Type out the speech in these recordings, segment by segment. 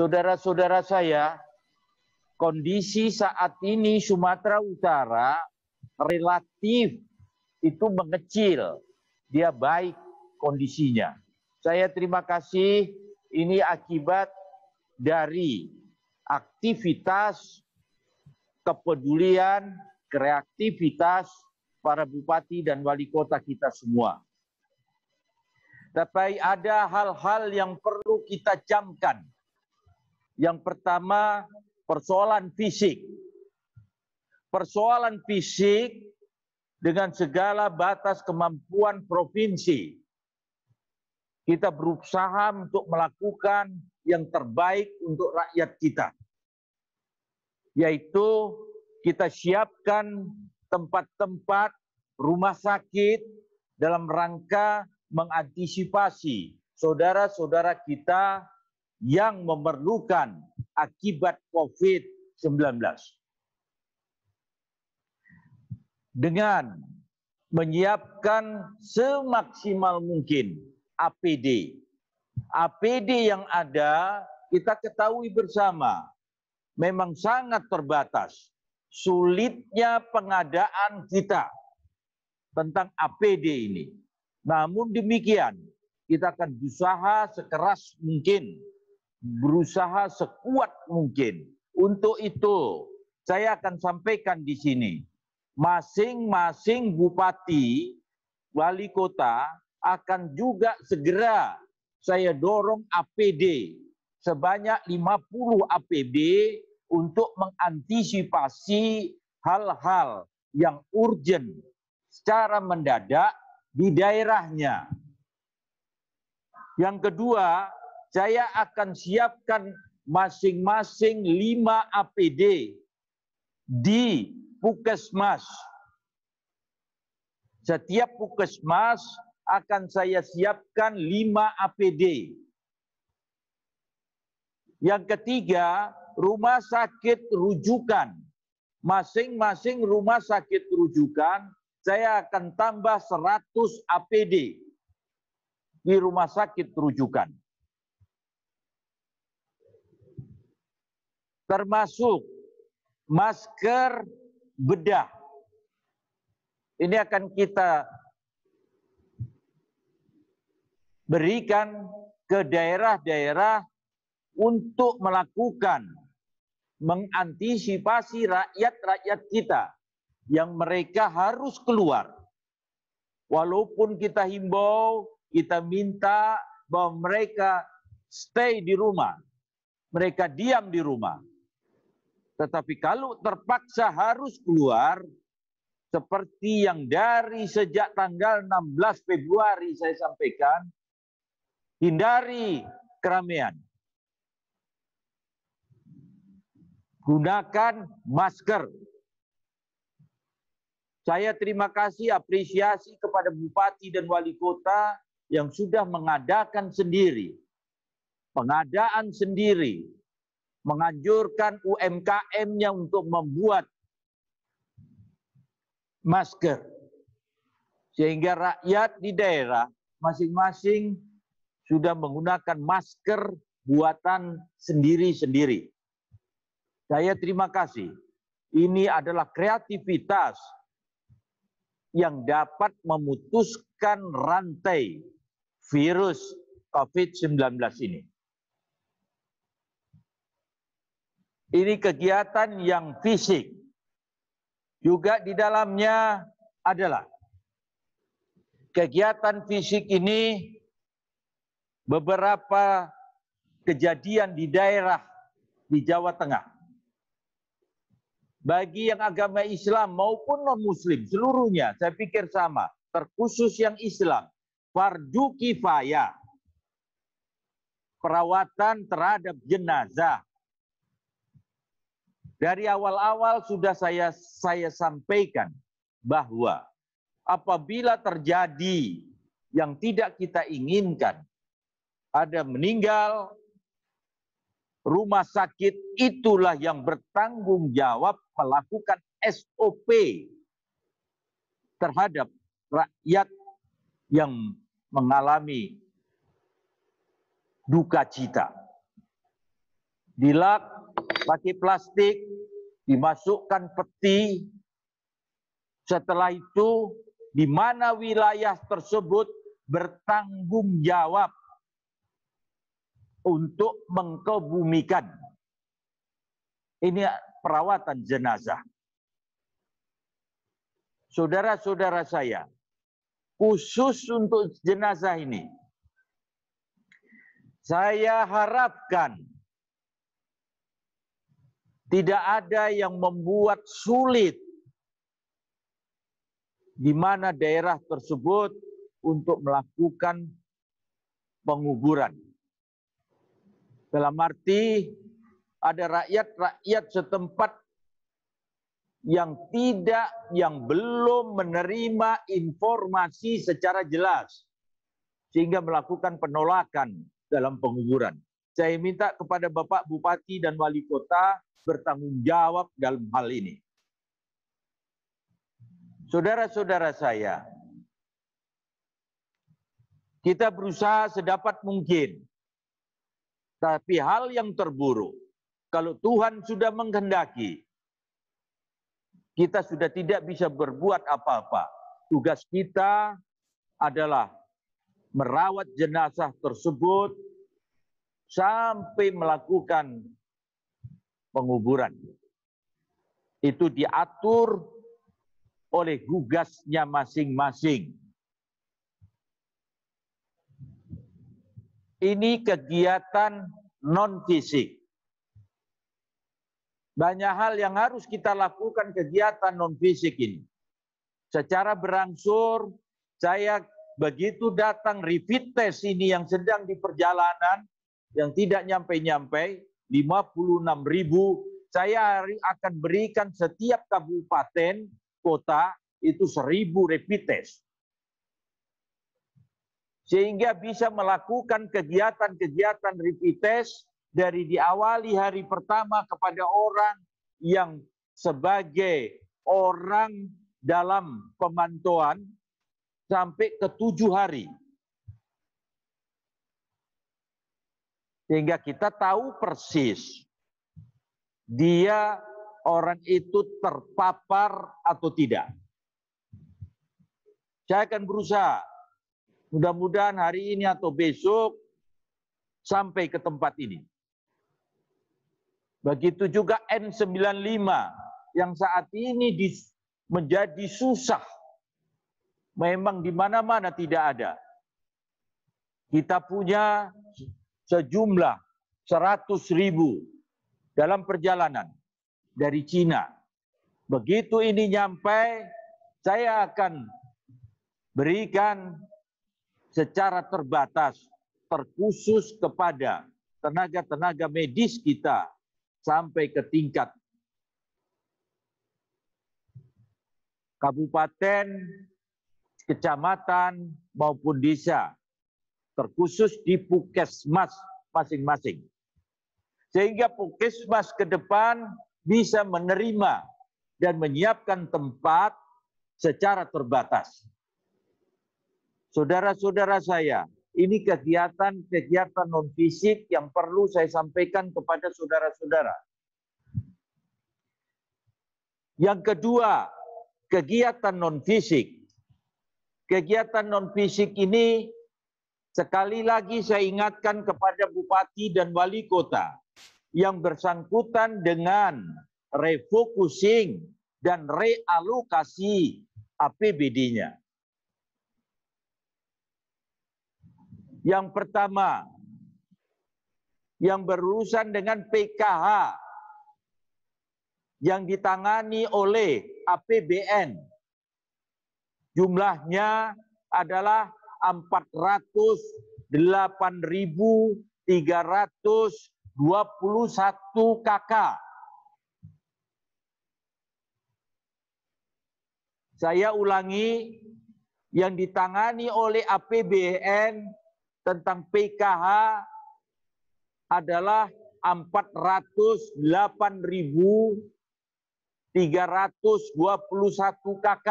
saudara-saudara saya, kondisi saat ini Sumatera Utara relatif itu mengecil, dia baik kondisinya. Saya terima kasih, ini akibat dari aktivitas, kepedulian, kreativitas para bupati dan wali kota kita semua. Tapi ada hal-hal yang perlu kita camkan. Yang pertama, persoalan fisik. Persoalan fisik dengan segala batas kemampuan provinsi. Kita berusaha untuk melakukan yang terbaik untuk rakyat kita. Yaitu kita siapkan tempat-tempat rumah sakit dalam rangka mengantisipasi saudara-saudara kita yang memerlukan akibat COVID-19. Dengan menyiapkan semaksimal mungkin APD. APD yang ada kita ketahui bersama memang sangat terbatas. Sulitnya pengadaan kita tentang APD ini. Namun demikian, kita akan berusaha sekeras mungkin, berusaha sekuat mungkin. Untuk itu, saya akan sampaikan di sini, masing-masing bupati, wali kota akan juga segera saya dorong APD sebanyak 50 APD untuk mengantisipasi hal-hal yang urgent secara mendadak di daerahnya. Yang kedua, saya akan siapkan masing-masing 5 APD di Puskesmas. Setiap Puskesmas akan saya siapkan 5 APD. Yang ketiga, rumah sakit rujukan. Masing-masing rumah sakit rujukan saya akan tambah 100 APD di rumah sakit rujukan. Termasuk masker bedah. Ini akan kita berikan ke daerah-daerah untuk melakukan mengantisipasi rakyat-rakyat kita yang mereka harus keluar. Walaupun kita himbau, kita minta bahwa mereka stay di rumah, mereka diam di rumah. Tetapi kalau terpaksa harus keluar, seperti yang dari sejak tanggal 16 Februari saya sampaikan, hindari keramaian. Gunakan masker. Saya terima kasih, apresiasi kepada bupati dan wali kota yang sudah mengadakan sendiri. Pengadaan sendiri. Menganjurkan UMKM-nya untuk membuat masker. Sehingga rakyat di daerah masing-masing sudah menggunakan masker buatan sendiri-sendiri. Saya terima kasih. Ini adalah kreativitas yang dapat memutuskan rantai virus COVID-19 ini. Ini kegiatan yang fisik. Juga di dalamnya adalah kegiatan fisik ini beberapa kejadian di daerah di Jawa Tengah. Bagi yang agama Islam maupun non-Muslim, seluruhnya saya pikir sama. Terkhusus yang Islam, fardu kifayah. Perawatan terhadap jenazah. Dari awal-awal sudah saya sampaikan bahwa apabila terjadi yang tidak kita inginkan, ada meninggal, rumah sakit itulah yang bertanggung jawab melakukan SOP terhadap rakyat yang mengalami duka cita. dilak pakai plastik, dimasukkan peti. Setelah itu, di mana wilayah tersebut bertanggung jawab untuk mengkebumikan. Ini perawatan jenazah. Saudara-saudara saya, khusus untuk jenazah ini, saya harapkan tidak ada yang membuat sulit di mana daerah tersebut untuk melakukan penguburan. Dalam arti ada rakyat setempat yang belum menerima informasi secara jelas sehingga melakukan penolakan dalam penguburan. Saya minta kepada Bapak Bupati dan Wali Kota bertanggung jawab dalam hal ini. Saudara-saudara saya, kita berusaha sedapat mungkin. Tapi hal yang terburuk, kalau Tuhan sudah menghendaki, kita sudah tidak bisa berbuat apa-apa. Tugas kita adalah merawat jenazah tersebut sampai melakukan penguburan. Itu diatur oleh gugasnya masing-masing. Ini kegiatan non-fisik. Banyak hal yang harus kita lakukan kegiatan non-fisik ini. Secara berangsur, saya begitu datang rapid test ini yang sedang di perjalanan, yang tidak nyampe-nyampe, 56.000, saya akan berikan setiap kabupaten, kota, itu 1.000 rapid test. Sehingga bisa melakukan kegiatan-kegiatan rapid test dari diawali hari pertama kepada orang yang sebagai orang dalam pemantauan sampai ke 7 hari. Sehingga kita tahu persis dia orang itu terpapar atau tidak. Saya akan berusaha, mudah-mudahan hari ini atau besok sampai ke tempat ini. Begitu juga N95 yang saat ini menjadi susah. Memang di mana-mana tidak ada. Kita punya sejumlah 100.000 dalam perjalanan dari Cina. Begitu ini nyampe, saya akan berikan secara terbatas, terkhusus kepada tenaga-tenaga medis kita sampai ke tingkat kabupaten, kecamatan, maupun desa, terkhusus di puskesmas masing-masing. Sehingga puskesmas ke depan bisa menerima dan menyiapkan tempat secara terbatas. Saudara-saudara saya, ini kegiatan-kegiatan non-fisik yang perlu saya sampaikan kepada saudara-saudara. Yang kedua, kegiatan non-fisik. Kegiatan non-fisik ini sekali lagi saya ingatkan kepada Bupati dan Wali Kota yang bersangkutan dengan refocusing dan realokasi APBD-nya. Yang pertama, yang berurusan dengan PKH yang ditangani oleh APBN. Jumlahnya adalah 408.321 KK. Saya ulangi, yang ditangani oleh APBN tentang PKH adalah 408.321 KK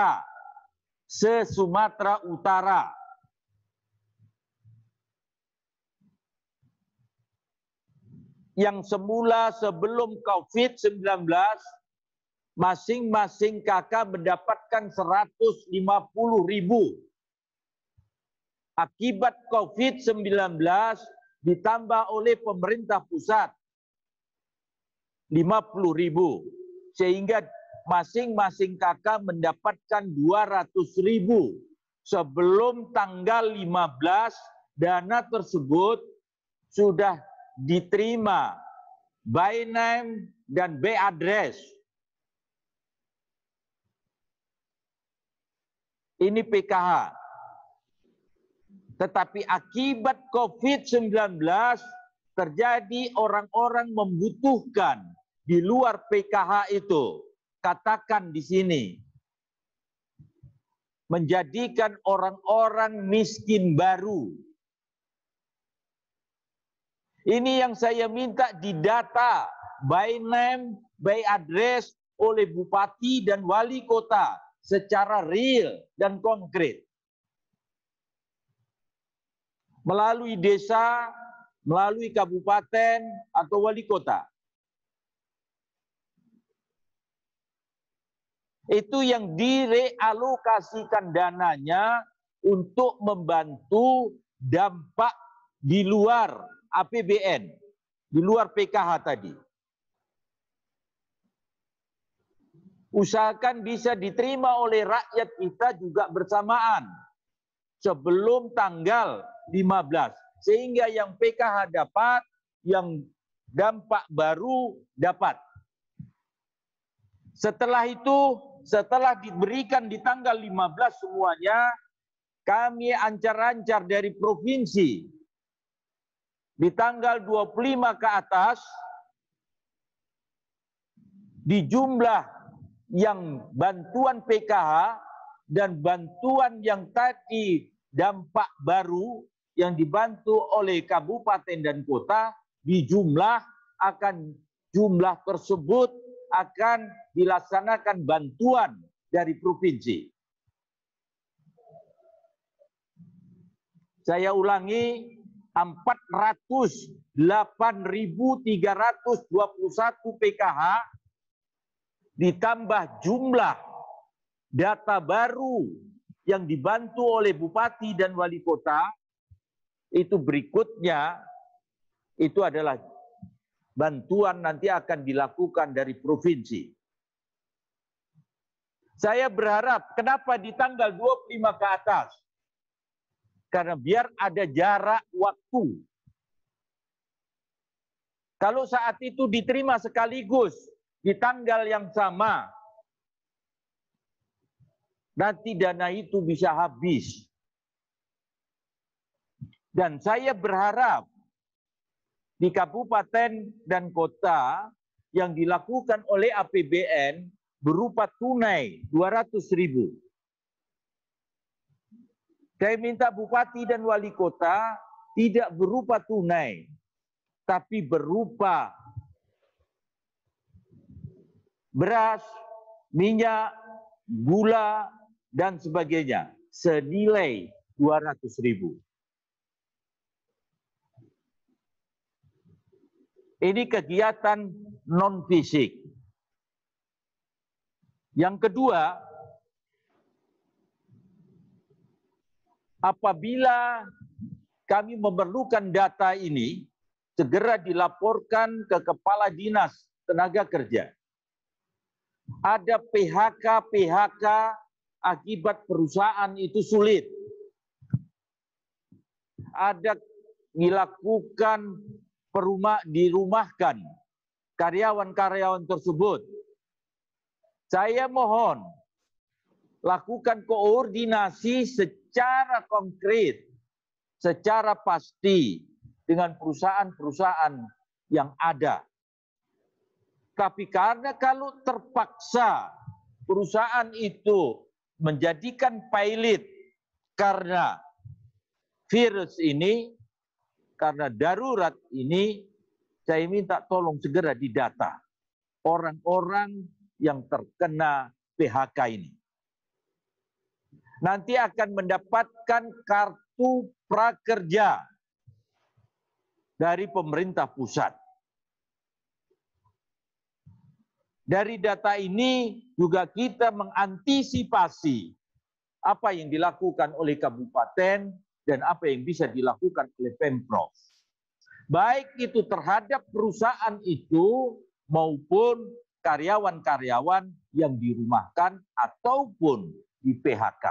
se-Sumatera Utara. yang semula sebelum COVID-19 masing-masing kakak mendapatkan 150.000. Akibat COVID-19 ditambah oleh pemerintah pusat 50.000, sehingga masing-masing kakak mendapatkan 200.000. Sebelum tanggal 15, dana tersebut sudah diterima by name dan by address. Ini PKH. Tetapi akibat COVID-19 terjadi orang-orang membutuhkan di luar PKH itu. Katakan di sini, menjadikan orang-orang miskin baru. Ini yang saya minta didata by name, by address oleh bupati dan wali kota secara real dan konkret. Melalui desa, melalui kabupaten atau wali kota. Itu yang direalokasikan dananya untuk membantu dampak di luar APBN, di luar PKH tadi. Usahakan bisa diterima oleh rakyat kita juga bersamaan sebelum tanggal 15, sehingga yang PKH dapat, yang dampak baru dapat. Setelah itu, setelah diberikan di tanggal 15 semuanya, kami ancar-ancar dari provinsi di tanggal 25 ke atas, di jumlah yang bantuan PKH dan bantuan yang tadi dampak baru yang dibantu oleh kabupaten dan kota, di jumlah tersebut akan dilaksanakan bantuan dari provinsi. Saya ulangi, 408.321 PKH ditambah jumlah data baru yang dibantu oleh bupati dan wali kota, itu berikutnya, itu adalah bantuan nanti akan dilakukan dari provinsi. Saya berharap, kenapa di tanggal 25 ke atas? Karena biar ada jarak waktu. Kalau saat itu diterima sekaligus di tanggal yang sama, nanti dana itu bisa habis. Dan saya berharap di kabupaten dan kota yang dilakukan oleh APBN berupa tunai 200.000. Saya minta bupati dan wali kota tidak berupa tunai, tapi berupa beras, minyak, gula, dan sebagainya, senilai 200.000. Ini kegiatan non-fisik. Yang kedua, apabila kami memerlukan data ini, segera dilaporkan ke Kepala Dinas Tenaga Kerja. Ada PHK akibat perusahaan itu sulit. Ada dilakukan dirumahkan karyawan-karyawan tersebut. Saya mohon lakukan koordinasi secara konkret, secara pasti dengan perusahaan-perusahaan yang ada. Tapi karena kalau terpaksa perusahaan itu menjadikan pilot karena virus ini, karena darurat ini, saya minta tolong segera didata orang-orang yang terkena PHK ini. Nanti akan mendapatkan kartu prakerja dari pemerintah pusat. Dari data ini juga kita mengantisipasi apa yang dilakukan oleh kabupaten dan apa yang bisa dilakukan oleh Pemprov. Baik itu terhadap perusahaan itu maupun karyawan-karyawan yang dirumahkan ataupun di PHK.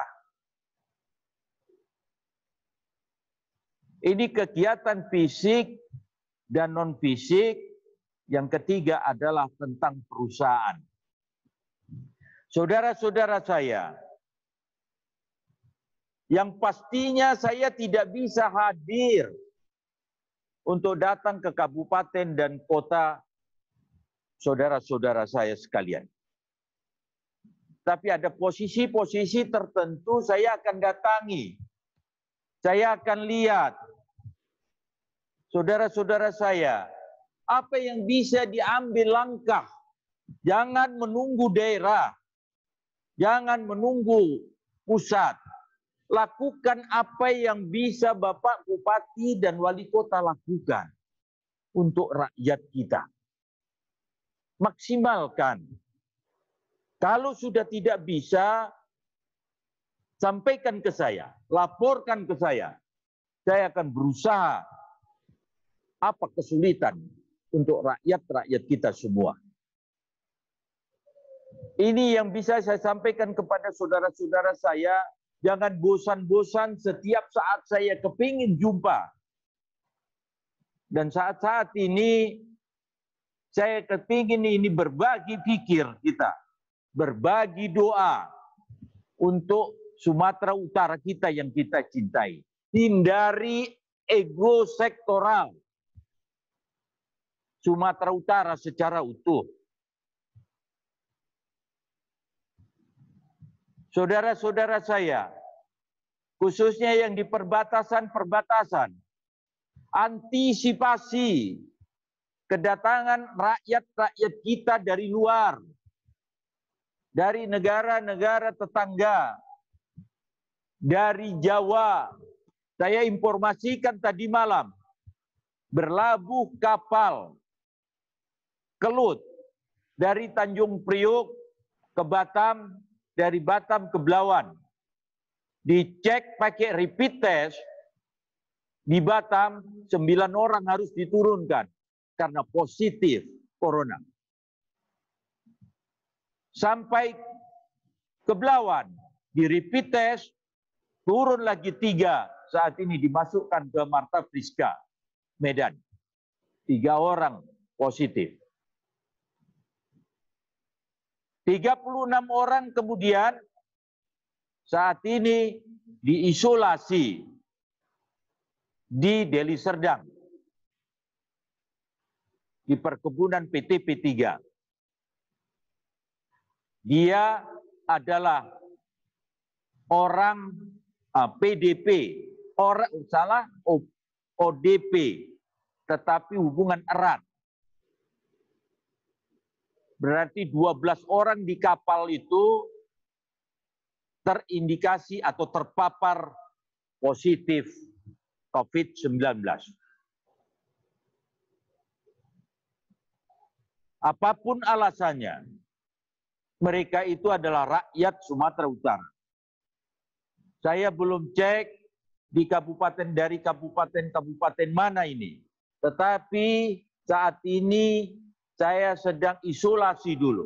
Ini kegiatan fisik dan non-fisik. Yang ketiga adalah tentang perusahaan. Saudara-saudara saya, yang pastinya saya tidak bisa hadir untuk datang ke kabupaten dan kota saudara-saudara saya sekalian. Tapi ada posisi-posisi tertentu saya akan datangi. Saya akan lihat saudara-saudara saya, apa yang bisa diambil langkah. Jangan menunggu daerah, jangan menunggu pusat. Lakukan apa yang bisa Bapak Bupati dan Wali Kota lakukan untuk rakyat kita. Maksimalkan. Kalau sudah tidak bisa, sampaikan ke saya, laporkan ke saya. Saya akan berusaha apa kesulitan untuk rakyat-rakyat kita semua. Ini yang bisa saya sampaikan kepada saudara-saudara saya. Jangan bosan-bosan setiap saat saya kepingin jumpa. Dan saat-saat ini saya kepingin ini berbagi pikir kita. Berbagi doa untuk Sumatera Utara kita yang kita cintai. Hindari ego sektoral Sumatera Utara secara utuh. Saudara-saudara saya, khususnya yang di perbatasan-perbatasan, antisipasi kedatangan rakyat-rakyat kita dari luar, dari negara-negara tetangga, dari Jawa. Saya informasikan tadi malam, berlabuh kapal Kelut dari Tanjung Priok ke Batam, dari Batam ke Belawan. Dicek pakai rapid test, di Batam 9 orang harus diturunkan karena positif corona. Sampai ke Belawan, di rapid test, turun lagi 3, saat ini dimasukkan ke Marta Friska, Medan. 3 orang positif. 36 orang kemudian saat ini diisolasi di Deli Serdang, di perkebunan PT P3. Dia adalah orang PDP, ODP, tetapi hubungan erat. Berarti 12 orang di kapal itu terindikasi atau terpapar positif COVID-19. Apapun alasannya, mereka itu adalah rakyat Sumatera Utara. Saya belum cek di dari kabupaten mana ini. Tetapi saat ini saya sedang isolasi dulu.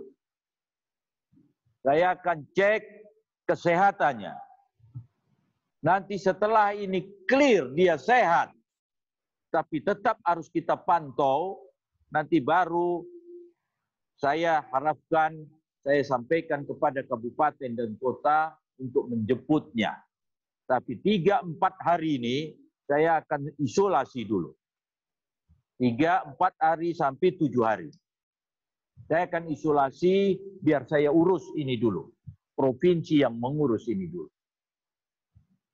Saya akan cek kesehatannya. Nanti setelah ini clear dia sehat, tapi tetap harus kita pantau, nanti baru saya harapkan saya sampaikan kepada kabupaten dan kota untuk menjemputnya. Tapi 3-4 hari ini saya akan isolasi dulu. 3-4 hari sampai 7 hari. Saya akan isolasi biar saya urus ini dulu. Provinsi yang mengurus ini dulu.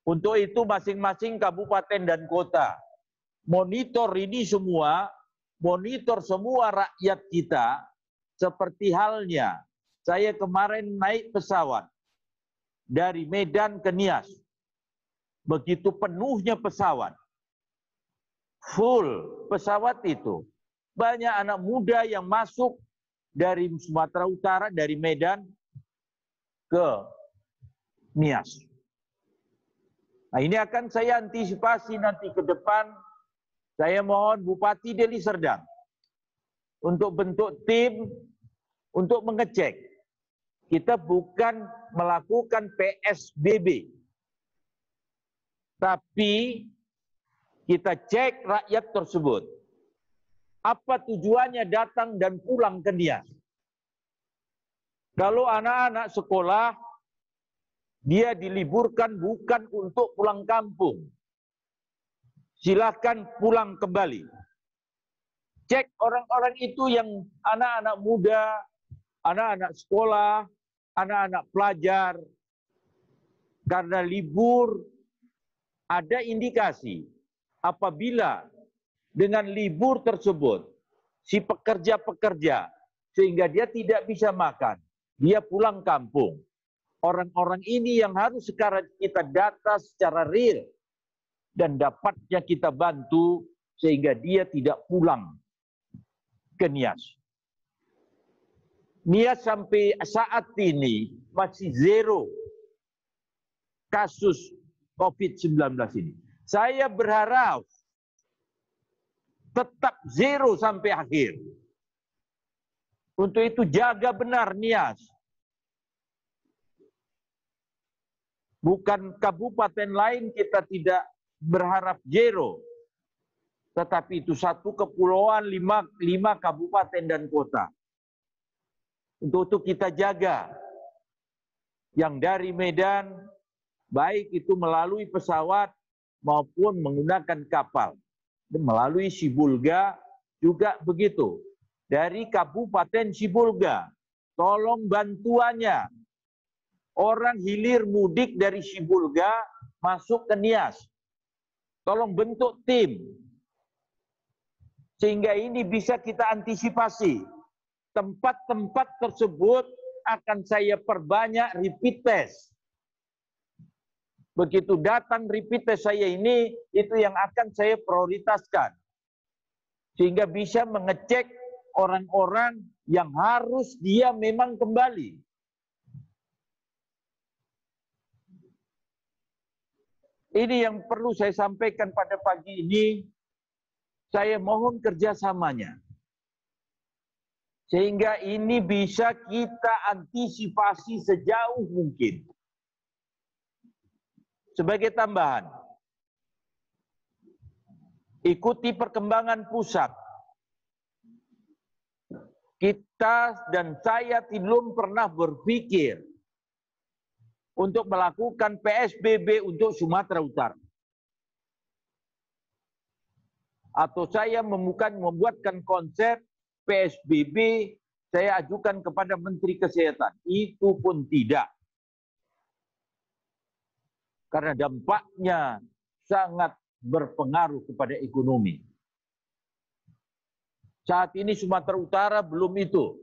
Untuk itu masing-masing kabupaten dan kota monitor ini semua, monitor semua rakyat kita seperti halnya saya kemarin naik pesawat dari Medan ke Nias. Begitu penuhnya pesawat. Full pesawat itu. Banyak anak muda yang masuk dari Sumatera Utara, dari Medan ke Nias. Nah, ini akan saya antisipasi nanti ke depan. Saya mohon Bupati Deli Serdang untuk bentuk tim untuk mengecek. Kita bukan melakukan PSBB, tapi kita cek rakyat tersebut. Apa tujuannya datang dan pulang ke Nias? Kalau anak-anak sekolah, dia diliburkan bukan untuk pulang kampung. Silakan pulang kembali. Cek orang-orang itu yang anak-anak muda, anak-anak sekolah, anak-anak pelajar. Karena libur, ada indikasi apabila dengan libur tersebut, si pekerja-pekerja, sehingga dia tidak bisa makan, dia pulang kampung. Orang-orang ini yang harus sekarang kita data secara real, dan dapatnya kita bantu sehingga dia tidak pulang ke Nias. Nias sampai saat ini masih zero kasus COVID-19 ini. Saya berharap tetap zero sampai akhir. Untuk itu jaga benar Nias. Bukan kabupaten lain kita tidak berharap zero, tetapi itu satu kepulauan, lima kabupaten dan kota. Untuk itu kita jaga. Yang dari Medan, baik itu melalui pesawat maupun menggunakan kapal. Melalui Sibulga juga begitu. Dari Kabupaten Sibulga, tolong bantuannya. Orang hilir mudik dari Sibulga masuk ke Nias. Tolong bentuk tim. Sehingga ini bisa kita antisipasi. Tempat-tempat tersebut akan saya perbanyak repeat test. Begitu datang repeat test saya ini, itu yang akan saya prioritaskan. Sehingga bisa mengecek orang-orang yang harus dia memang kembali. Ini yang perlu saya sampaikan pada pagi ini. Saya mohon kerjasamanya. Sehingga ini bisa kita antisipasi sejauh mungkin. Sebagai tambahan, ikuti perkembangan pusat. Kita dan saya belum pernah berpikir untuk melakukan PSBB untuk Sumatera Utara. Atau saya membuatkan konsep PSBB, saya ajukan kepada Menteri Kesehatan. Itu pun tidak. Karena dampaknya sangat berpengaruh kepada ekonomi. Saat ini Sumatera Utara belum itu.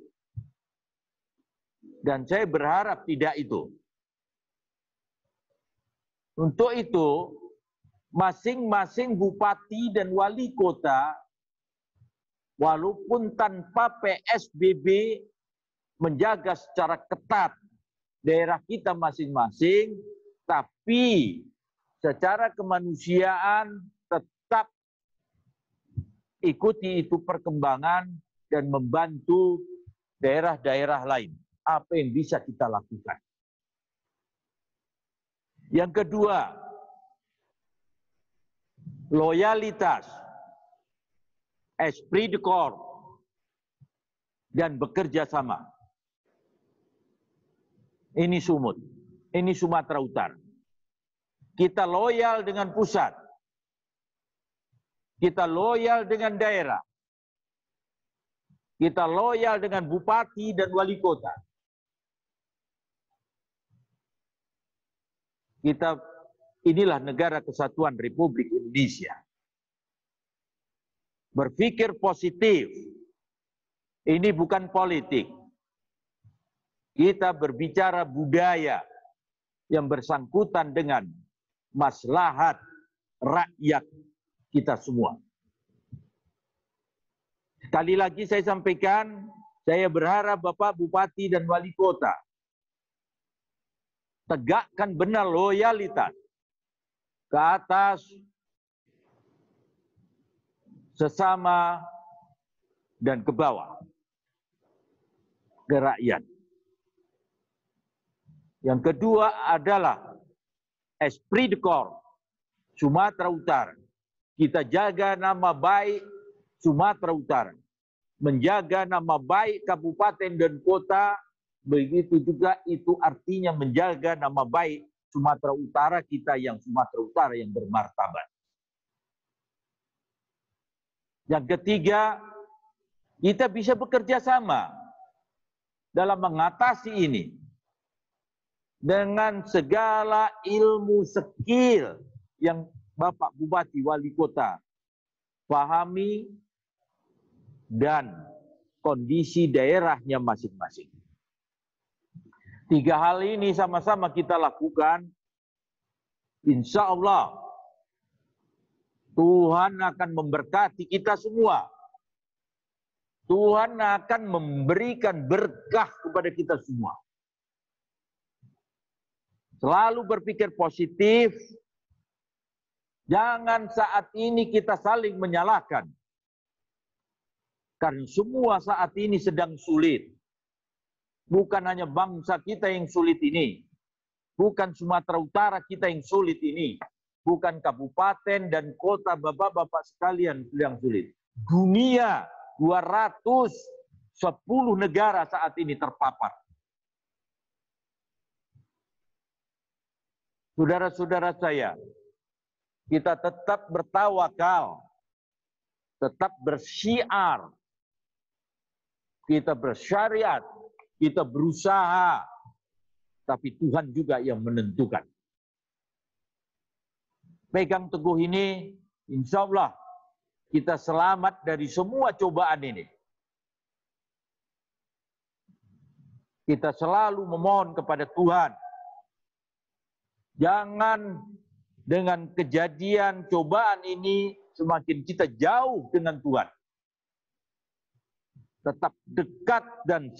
Dan saya berharap tidak itu. Untuk itu, masing-masing bupati dan wali kota, walaupun tanpa PSBB, menjaga secara ketat daerah kita masing-masing, tapi secara kemanusiaan tetap ikuti itu perkembangan dan membantu daerah-daerah lain. Apa yang bisa kita lakukan? Yang kedua, loyalitas, esprit de corps, dan bekerja sama. Ini Sumut, ini Sumatera Utara. Kita loyal dengan pusat, kita loyal dengan daerah, kita loyal dengan bupati dan wali kota. Kita inilah negara kesatuan Republik Indonesia. Berpikir positif. Ini bukan politik. Kita berbicara budaya yang bersangkutan dengan maslahat rakyat kita semua. Sekali lagi saya sampaikan, Saya berharap Bapak Bupati dan Wali Kota tegakkan benar loyalitas ke atas sesama dan ke bawah, ke rakyat. Yang kedua adalah esprit de corps Sumatera Utara. Kita jaga nama baik Sumatera Utara, menjaga nama baik kabupaten dan kota, begitu juga itu artinya menjaga nama baik Sumatera Utara kita yang Sumatera Utara yang bermartabat. Yang ketiga, kita bisa bekerja sama dalam mengatasi ini dengan segala ilmu skill yang Bapak Bupati Wali Kota pahami dan kondisi daerahnya masing-masing. Tiga hal ini sama-sama kita lakukan, insya Allah Tuhan akan memberkati kita semua. Tuhan akan memberikan berkah kepada kita semua. Selalu berpikir positif. Jangan saat ini kita saling menyalahkan. Karena semua saat ini sedang sulit. Bukan hanya bangsa kita yang sulit ini. Bukan Sumatera Utara kita yang sulit ini. Bukan kabupaten dan kota bapak-bapak sekalian yang sulit. Dunia 210 negara saat ini terpapar. Saudara-saudara saya, kita tetap bertawakal, tetap bersyiar, kita bersyariat, kita berusaha, tapi Tuhan juga yang menentukan. Pegang teguh ini, insya Allah kita selamat dari semua cobaan ini. Kita selalu memohon kepada Tuhan. Jangan dengan kejadian cobaan ini semakin kita jauh dengan Tuhan. Tetap dekat dan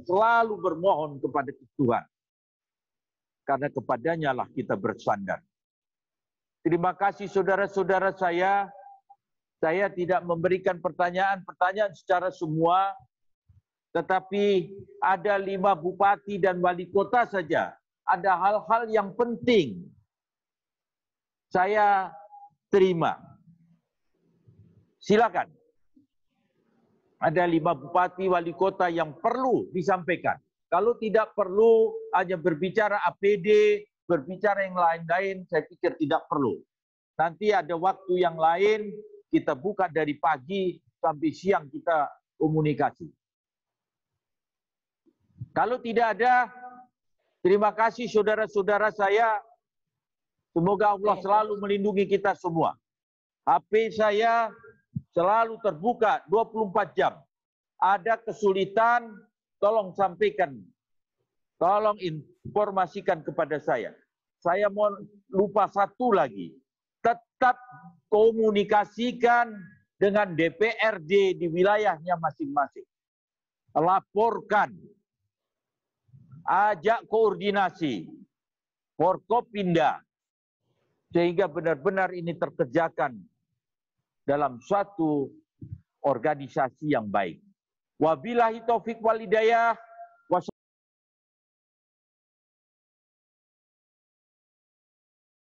selalu bermohon kepada Tuhan. Karena kepadanya lah kita bersandar. Terima kasih saudara-saudara saya. Saya tidak memberikan pertanyaan-pertanyaan secara semua, tetapi ada 5 bupati dan wali kota saja. Ada hal-hal yang penting saya terima. Silakan. Ada 5 bupati wali kota yang perlu disampaikan. Kalau tidak perlu hanya berbicara APD, berbicara yang lain-lain, saya pikir tidak perlu. Nanti ada waktu yang lain, kita buka dari pagi sampai siang kita komunikasi. Kalau tidak ada, terima kasih saudara-saudara saya. Semoga Allah selalu melindungi kita semua. HP saya selalu terbuka 24 jam. Ada kesulitan, tolong sampaikan. Tolong informasikan kepada saya. Saya mau lupa satu lagi. Tetap komunikasikan dengan DPRD di wilayahnya masing-masing. Laporkan. Ajak koordinasi. Forkopimda. Sehingga benar-benar ini terkerjakan dalam suatu organisasi yang baik. Wabillahi taufik wal hidayah.